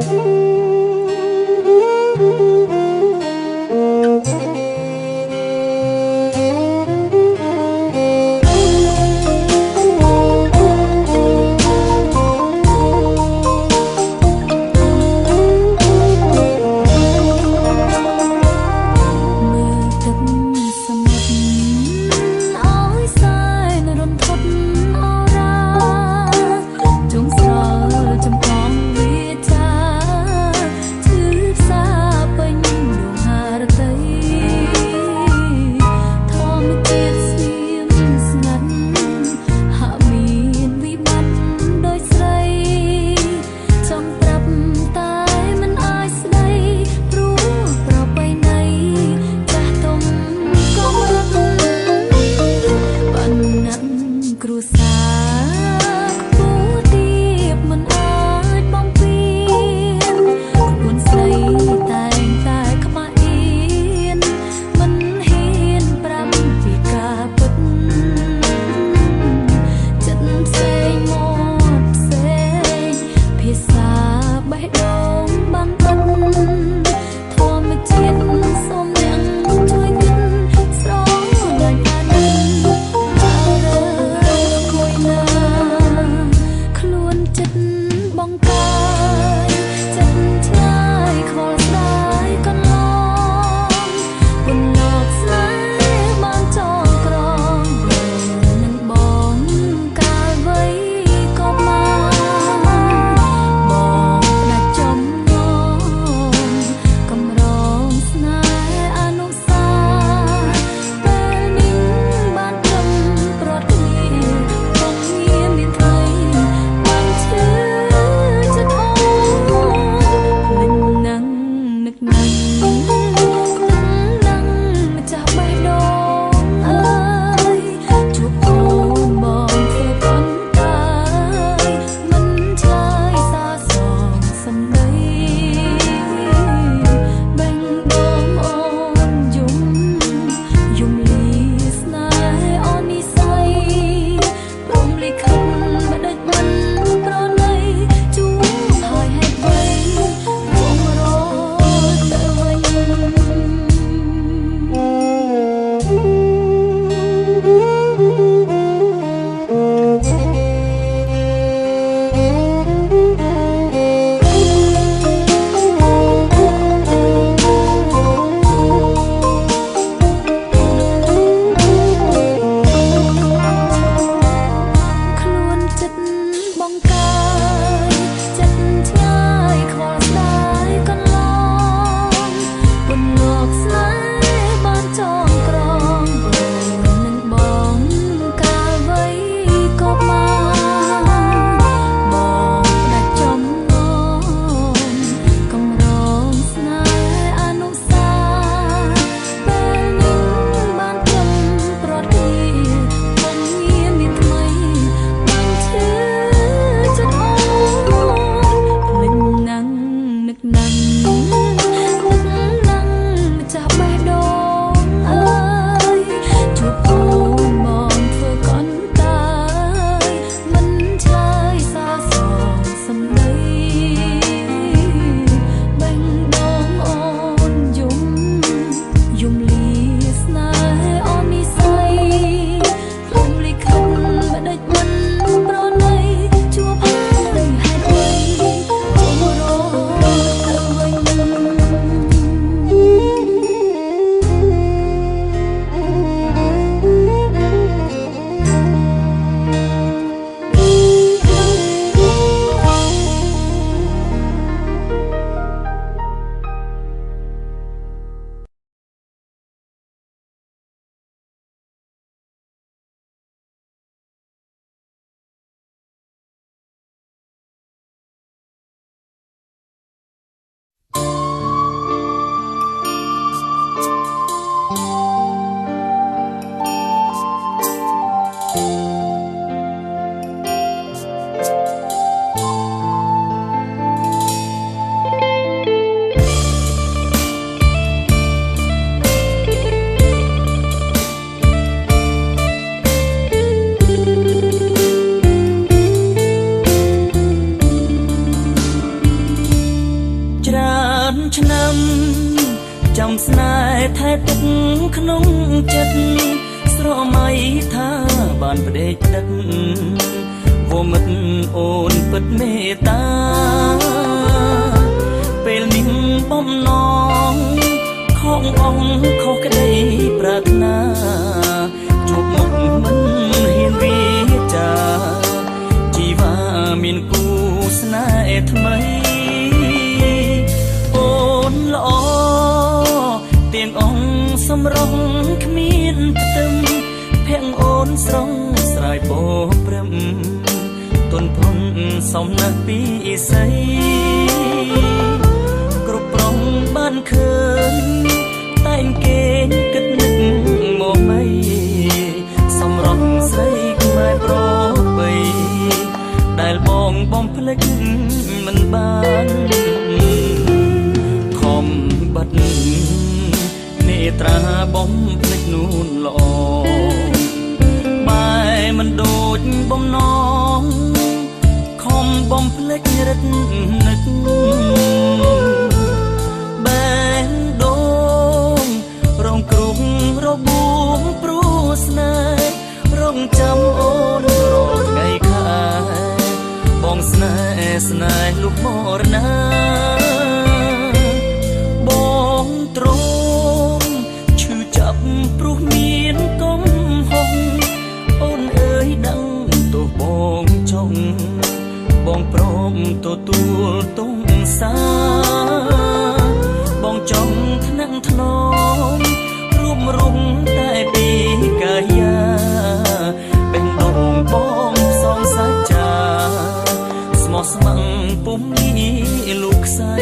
Hãy subscribe cho kênh Ghiền Mì Gõ để không bỏ lỡ นឆ្នាំ ចាំស្នេហ៍ថែទុកក្នុងចិត្តស្រមៃថាបានផ្ដេកដឹកវមិត្តអូនពិតមេត្តាពេលនេះបំណងខំអង្គខុសក្តីប្រាថ្នាជួបមុខមិនហ៊ានវាចាជីវាមានគូស្នេហ៍ថ្មីអូនល្អទាំងអង្គសម្រងគ្មានផ្ទឹមភ័ក្រអូនស្រងស្រ័យបបព្រឹមទុនភុនសំណាក់ពីស្រីគ្រប់ប្រងបានឃើញតែងគេគិតនឹកមកមិនសម្រងស្រីខ្មែរប្របីដែលបងបំភ្លេចមិនបានខំបាត់នេត្រាបំភ្លេចនួនល្អបែមិនដូចបំណងខំបំភ្លេចរឹតនឹកបែដូងរងគ្រោះរបួងព្រោះស្នេហ៍រងចាំអូនរកថ្ងៃខែបងស្នេហ៍លុះមរណាបងទ្រង់ឈឺចាប់ព្រោះមានកំហុសអូនអើយដឹងទោះបងចង់បងព្រមទទួលទងសាបងចង់ថ្នាក់ថ្នមរូបរងតែពីកាយាបេះដូងបងផ្សងសាចាស្មោះស្ម័គ្រពុំមានលោកខ្សែ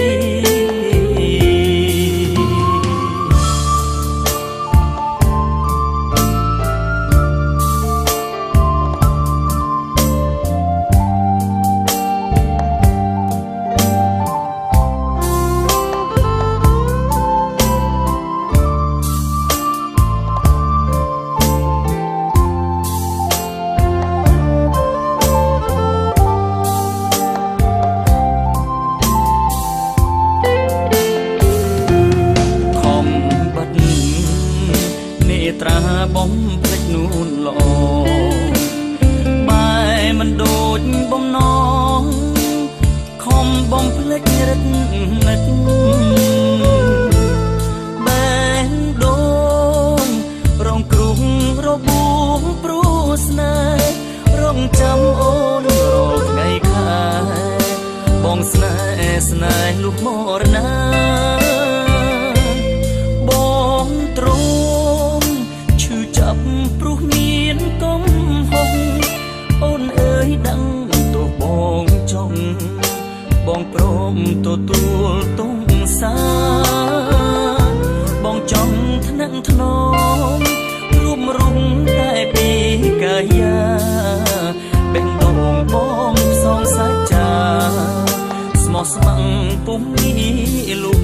ត្រាបំភ្លេចនួនល្អបែមិនដូចបំណងខំបំភ្លេចរឹតនឹកបែដូងរងគ្រោះរបួងព្រោះស្នេហ៍រងចាំអូនរកថ្ងៃខែបងស្នេហ៍លុះមរណាបងទ្រង់ព្រោះមានកំហុសអូនអើយដឹងទោះបងចង់បងព្រមទទួលទងសាបងចង់ថ្នាក់ថ្នមរូបរងតែពីកាយាបេះដូងបងផ្សងសាចាស្មោះស្ម័គ្រពុំមានលោក